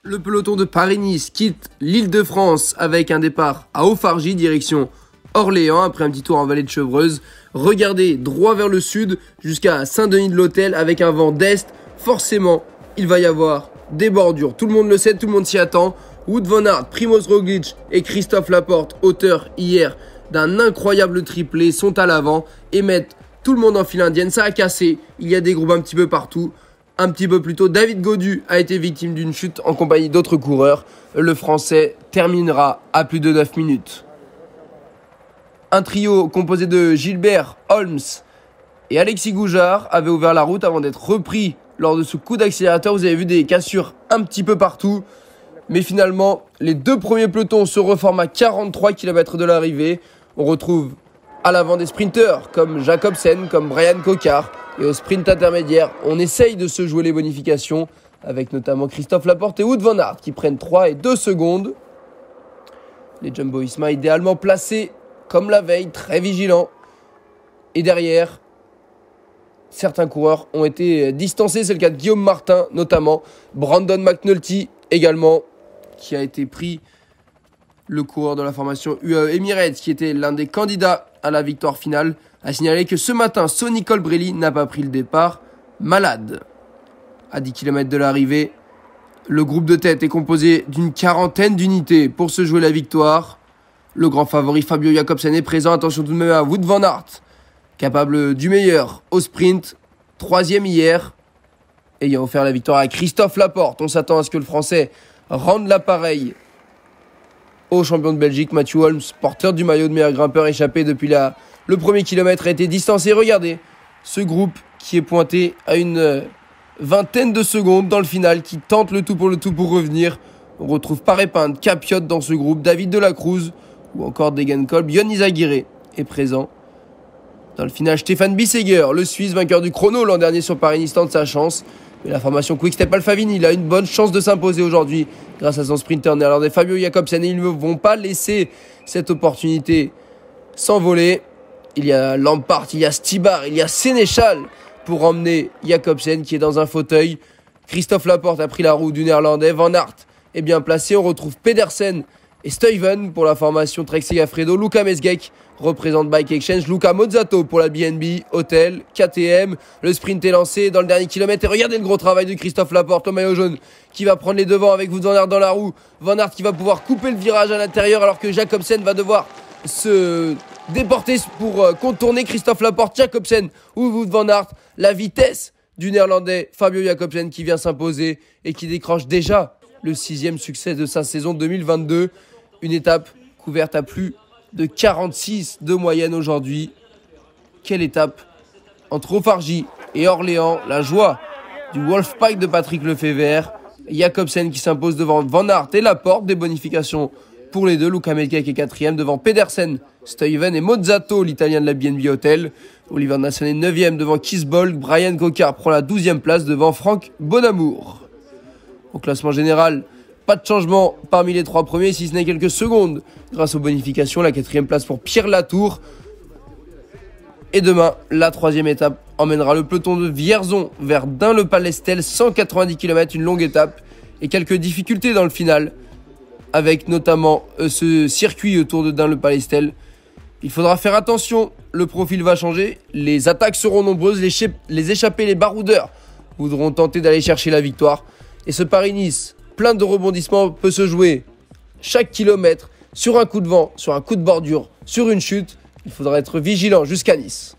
Le peloton de Paris-Nice quitte l'Île-de-France avec un départ à Auffargy, direction Orléans, après un petit tour en vallée de Chevreuse. Regardez droit vers le sud jusqu'à Saint-Denis-de-l'Hôtel avec un vent d'est. Forcément, il va y avoir des bordures. Tout le monde le sait, tout le monde s'y attend. Wout van Aert, Primož Roglič et Christophe Laporte, auteurs hier d'un incroyable triplé, sont à l'avant et mettent tout le monde en file indienne. Ça a cassé, il y a des groupes un petit peu partout. Un petit peu plus tôt, David Gaudu a été victime d'une chute en compagnie d'autres coureurs. Le Français terminera à plus de 9 minutes. Un trio composé de Gilbert, Holmes et Alexis Goujard avait ouvert la route avant d'être repris lors de ce coup d'accélérateur. Vous avez vu des cassures un petit peu partout. Mais finalement, les deux premiers pelotons se reforment à 43 km de l'arrivée. On retrouve à l'avant des sprinteurs comme Jacobsen, comme Bryan Coquard. Et au sprint intermédiaire, on essaye de se jouer les bonifications avec notamment Christophe Laporte et Wout van Aert qui prennent 3 et 2 secondes. Les Jumbo-Visma idéalement placés comme la veille, très vigilants. Et derrière, certains coureurs ont été distancés. C'est le cas de Guillaume Martin notamment. Brandon McNulty également, qui a été pris, le coureur de la formation UAE Emirates, qui était l'un des candidats à la victoire finale, a signalé que ce matin, Sonny Colbrelli n'a pas pris le départ, malade. À 10 km de l'arrivée, le groupe de tête est composé d'une quarantaine d'unités pour se jouer la victoire. Le grand favori Fabio Jakobsen est présent. Attention tout de même à Wout van Aert, capable du meilleur au sprint, 3e hier, ayant offert la victoire à Christophe Laporte. On s'attend à ce que le Français rende l'appareil au champion de Belgique. Matthew Holmes, porteur du maillot de meilleur grimpeur échappé depuis le premier kilomètre, a été distancé. Regardez ce groupe qui est pointé à une vingtaine de secondes dans le final, qui tente le tout pour revenir. On retrouve Paré-Pinte, Capiot dans ce groupe, David Delacruz ou encore Degenkolb. Yon Izagirre est présent. Dans le final, Stefan Bissegger, le Suisse, vainqueur du chrono l'an dernier sur Paris-Nice, tente sa chance. Mais la formation Quick-Step Alpha-Vinyl, il a une bonne chance de s'imposer aujourd'hui grâce à son sprinter néerlandais Fabio Jakobsen. Et ils ne vont pas laisser cette opportunité s'envoler. Il y a Lampart, il y a Stibar, il y a Sénéchal pour emmener Jakobsen qui est dans un fauteuil. Christophe Laporte a pris la roue du néerlandais. Van Aert est bien placé. On retrouve Pedersen et Stuyven pour la formation Trek Segafredo. Luka Mesgeck représente Bike Exchange. Luca Mozzato pour la BNB Hotel, KTM. Le sprint est lancé dans le dernier kilomètre. Et regardez le gros travail de Christophe Laporte, le maillot jaune, qui va prendre les devants avec Wout van Aert dans la roue. Van Aert qui va pouvoir couper le virage à l'intérieur alors que Jakobsen va devoir se déporter pour contourner Christophe Laporte. Jakobsen ou Wout van Aert. La vitesse du néerlandais Fabio Jakobsen qui vient s'imposer et qui décroche déjà le 6e succès de sa saison 2022. Une étape couverte à plus de 46 de moyenne aujourd'hui. Quelle étape entre Auffargy et Orléans. La joie du Wolfpack de Patrick Lefebvre. Jakobsen qui s'impose devant Van Aert et Laporte. Des bonifications pour les deux. Luka Mesgeck est 4e devant Pedersen, Stuyven et Mozzato, l'italien de la BNB Hotel. Oliver Nassen est 9e devant Kisbolg. Bryan Coquard prend la 12e place devant Franck Bonamour. Au classement général, pas de changement parmi les 3 premiers, si ce n'est quelques secondes grâce aux bonifications. La 4e place pour Pierre Latour. Et demain, la 3e étape emmènera le peloton de Vierzon vers Dun-le-Palestel, 190 km, une longue étape et quelques difficultés dans le final, avec notamment ce circuit autour de Dun-le-Palestel. Il faudra faire attention, le profil va changer, les attaques seront nombreuses, les échappés, les baroudeurs voudront tenter d'aller chercher la victoire. Et ce Paris-Nice, plein de rebondissements, peut se jouer chaque kilomètre sur un coup de vent, sur un coup de bordure, sur une chute. Il faudra être vigilant jusqu'à Nice.